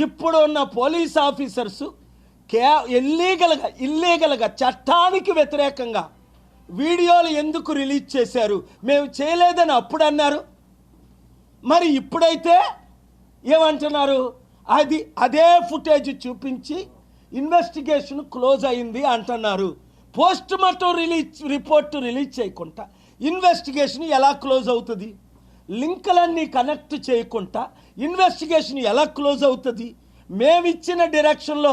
ఇప్పుడు ఉన్న police officers ఇల్లీగల్గా చట్టానికి వ్యతిరేకంగా వీడియోలు ఎందుకు రిలీజ్ చేశారు? మేము చేయలేదని అప్పుడు అన్నారు. మరి ఇప్పుడైతే ఏమంటున్నారు? అదే ఫుటేజ్ చూపించి ఇన్వెస్టిగేషన్ క్లోజ్ అయింది అంటున్నారు. పోస్ట్ మార్టం రిపోర్ట్ రిలీజ్ చేయకుండా ఇన్వెస్టిగేషన్ ఎలా క్లోజ్ అవుతుంది? లింకులన్నీ కనెక్ట్ చేయకుండా ఇన్వెస్టిగేషన్ ఎలా క్లోజ్ అవుతుంది? మేమిచ్చిన డైరెక్షన్లో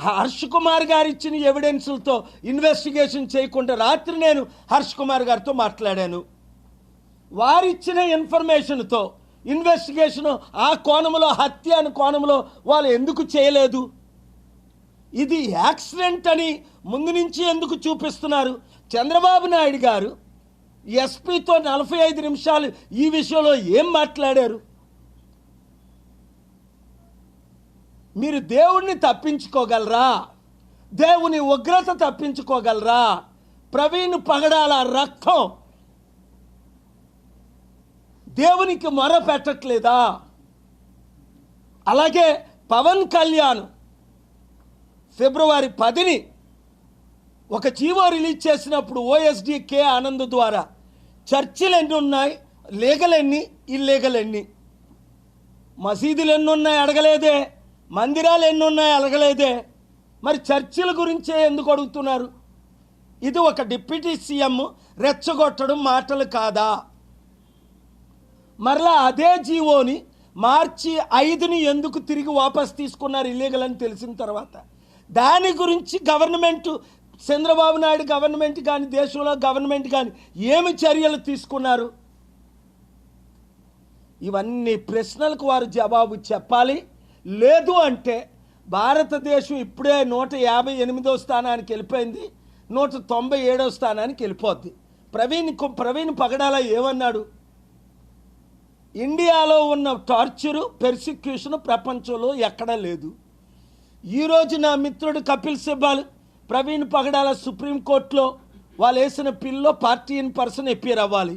హర్ష్ కుమార్ గారు ఇచ్చిన ఎవిడెన్స్లతో ఇన్వెస్టిగేషన్ చేయకుండా రాత్రి నేను హర్ష్ కుమార్ గారితో మాట్లాడాను. వారిచ్చిన ఇన్ఫర్మేషన్తో ఇన్వెస్టిగేషన్ ఆ కోణంలో, హత్య అని కోణంలో వాళ్ళు ఎందుకు చేయలేదు? ఇది యాక్సిడెంట్ అని ముందు నుంచి ఎందుకు చూపిస్తున్నారు? చంద్రబాబు నాయుడు గారు ఎస్పీతో 45 నిమిషాలు ఈ విషయంలో ఏం మాట్లాడారు? మీరు దేవుణ్ణి తప్పించుకోగలరా? దేవుని ఉగ్రత తప్పించుకోగలరా? ప్రవీణ్ పగడాల రక్తం దేవునికి మొర పెట్టట్లేదా? అలాగే పవన్ కళ్యాణ్ ఫిబ్రవరి 10ని ఒక జీవో రిలీజ్ చేసినప్పుడు ఓఎస్డి కే ఆనంద్ ద్వారా చర్చిలు ఎన్ని ఉన్నాయి, లీగల్ ఎన్ని, ఇల్లీగల్ ఎన్ని, మసీదులు ఎన్ని ఉన్నాయి అడగలేదే, మందిరాలు ఎన్ని ఉన్నాయి అడగలేదే, మరి చర్చిల గురించే ఎందుకు అడుగుతున్నారు? ఇది ఒక డిప్యూటీ సీఎం రెచ్చగొట్టడం మాటలు కాదా? మరలా అదే జీవోని మార్చి 5ని ఎందుకు తిరిగి వాపస్ తీసుకున్నారు ఇల్లీగల్ అని తెలిసిన తర్వాత? దాని గురించి గవర్నమెంట్, చంద్రబాబు నాయుడు గవర్నమెంట్ కానీ దేశంలో గవర్నమెంట్ కానీ ఏమి చర్యలు తీసుకున్నారు? ఇవన్నీ ప్రశ్నలకు వారు జవాబు చెప్పాలి. లేదు అంటే భారతదేశం ఇప్పుడే 158వ స్థానానికి వెళ్ళిపోయింది, 197వ స్థానానికి వెళ్ళిపోద్ది. ప్రవీణ్ పగడాల ఏమన్నాడు? ఇండియాలో ఉన్న టార్చరు, పెర్సిక్యూషన్ ప్రపంచంలో ఎక్కడా లేదు. ఈరోజు నా మిత్రుడు కపిల్ సిబాల్ ప్రవీణ్ పగడాల సుప్రీంకోర్టులో వాళ్ళు వేసిన pillow party in person appear అవ్వాలి.